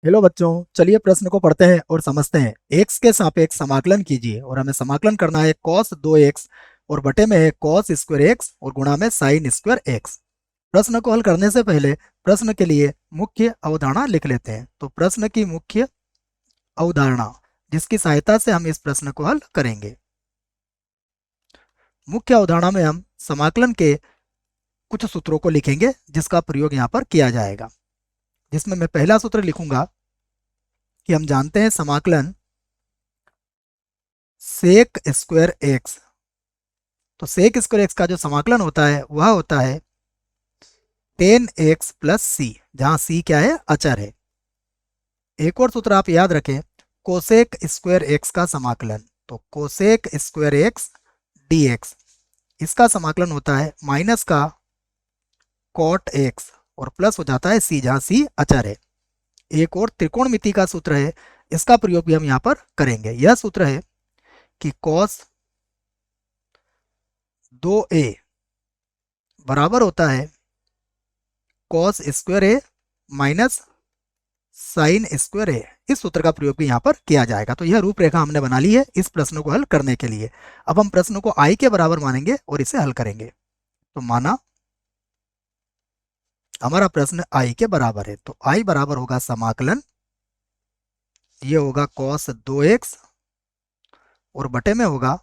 Hello बच्चों, चलिए प्रश्न को पढ़ते हैं और समझते हैं। x के सापेक्ष समाकलन कीजिए और हमें समाकलन करना है cos 2x और बटे में है cos स्क्वायर x और गुणा में sin स्क्वायर x। प्रश्न को हल करने से पहले प्रश्न के लिए मुख्य अवधारणा लिख लेते हैं। तो प्रश्न की मुख्य अवधारणा जिसकी सहायता से हम इस प्रश्न को हल करेंगे। मुख्य अवधारणा में हम समाकलन के कुछ सूत्रों को लिखेंगे जिसका प्रयोग यहाँ पर किया जाएगा। जिसमें मैं पहला सूत्र लिखूंगा कि हम जानते हैं समाकलन सेक स्क्वायर एक्स। तो सेक स्क्वायर एक्स का जो समाकलन होता है वह होता है 10x प्लस सी, जहां सी क्या है, अचर है। एक और सूत्र आप याद रखें, कोसेक स्क्वायर एक्स का समाकलन। तो cosec square x D x, इसका समाकलन होता है माइनस का कॉट एक्स और प्लस हो जाता है सी, जहां सी अचर है। एक और त्रिकोणमिति का सूत्र है, इसका प्रयोग भी हम यहाँ पर करेंगे। यह सूत्र है कि कॉस 2a बराबर होता है कॉस स्क्वायर ए माइनस साइन स्क्वायर ए। इस सूत्र का प्रयोग भी यहाँ पर किया जाएगा। तो यह रूपरेखा हमने बना ली है इस प्रश्न को हल करने के लिए। अब हम प्रश्न को आई के बराबर मानेंगे और इसे हल करेंगे। तो माना हमारा प्रश्न आई के बराबर है, तो आई बराबर होगा समाकलन, ये होगा कॉस 2x और बटे में होगा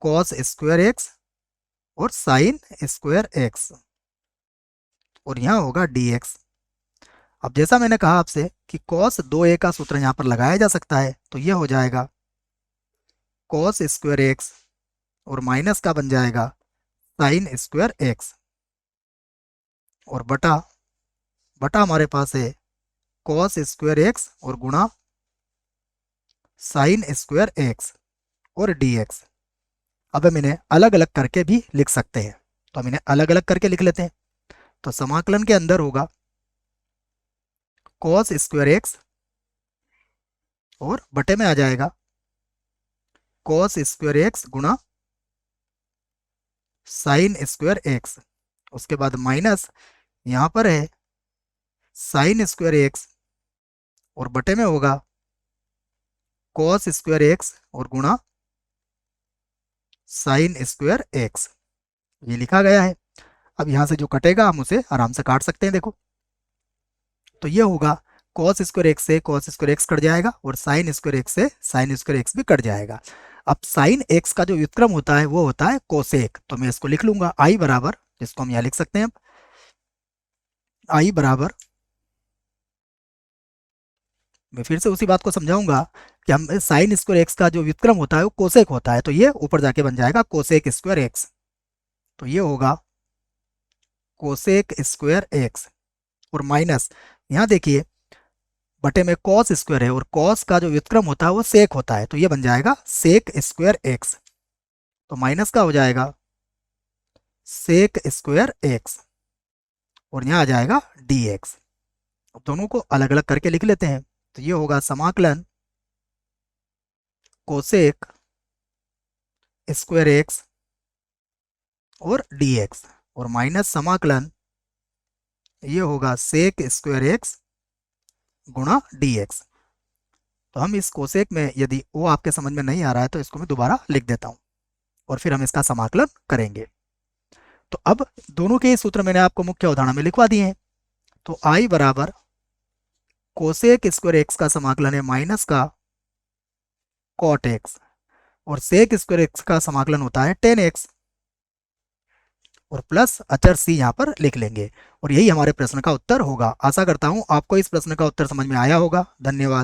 कॉस स्क्वायर एक्स और साइन स्क्वायर एक्स और यहाँ होगा dx। अब जैसा मैंने कहा आपसे कि cos 2a का सूत्र यहाँ पर लगाया जा सकता है, तो यह हो जाएगा cos स्क्वायर एक्स और माइनस का बन जाएगा साइन स्क्वायर एक्स और बटा बटा हमारे पास है cos स्क्वायर एक्स और गुणा साइन स्क्वायर एक्स और dx। अब हम इन्हें अलग अलग करके भी लिख सकते हैं, तो हम इन्हें अलग अलग करके लिख लेते हैं। तो समाकलन के अंदर होगा cos स्क्वायर एक्स और बटे में आ जाएगा cos स्क्वायर एक्स गुणा साइन स्क्वायर एक्स, उसके बाद माइनस यहाँ पर है साइन स्क्वायर एक्स और बटे में होगा cos स्क्वायर एक्स और गुणा साइन स्क्वायर एक्स। ये लिखा गया है। अब यहाँ से जो कटेगा हम उसे आराम से काट सकते हैं। देखो, तो ये होगा cos स्क्वायर एक्स से cos स्क्वायर एक्स कट जाएगा और साइन स्क्वायर एक्स से साइन स्क्वायर एक्स भी कट जाएगा। अब साइन एक्स का जो व्युत्क्रम होता है वो होता है कोसेक। तो मैं इसको लिख लूंगा आई बराबर, जिसको हम यहाँ लिख सकते हैं आई बराबर, मैं फिर से उसी बात को समझाऊंगा कि हम साइन स्क्वायर एक्स का जो व्युत्क्रम होता है वो कोसेक होता है। तो ये ऊपर जाके बन जाएगा कोसेक स्क्वायर एक्स। तो ये होगा कोसेक स्क्वायर एक्स और माइनस, यहाँ देखिए बटे में कॉस स्क्वायर है और कॉस का जो व्युत्क्रम होता है वो सेक होता है, तो ये बन जाएगा सेक स्क्वायर एक्स। तो माइनस का हो जाएगा सेक स्क्वायर एक्स और यहाँ आ जाएगा dx। अब दोनों को अलग अलग करके लिख लेते हैं। तो ये होगा समाकलन कोसेक स्क्वायर एक्स और dx और माइनस समाकलन ये होगा सेक स्क्वायर एक्स गुणा dx। तो हम इस कोसेक में यदि वो आपके समझ में नहीं आ रहा है तो इसको मैं दोबारा लिख देता हूँ और फिर हम इसका समाकलन करेंगे। तो अब दोनों के सूत्र मैंने आपको मुख्य अवधारणा में लिखवा दिए हैं। तो आई बराबर कोसेक स्क्वायर एक्स का समाकलन है माइनस का कॉट एक्स और सेक स्क्वायर एक्स का समाकलन होता है 10x और प्लस अचर सी यहाँ पर लिख लेंगे और यही हमारे प्रश्न का उत्तर होगा। आशा करता हूँ आपको इस प्रश्न का उत्तर समझ में आया होगा। धन्यवाद।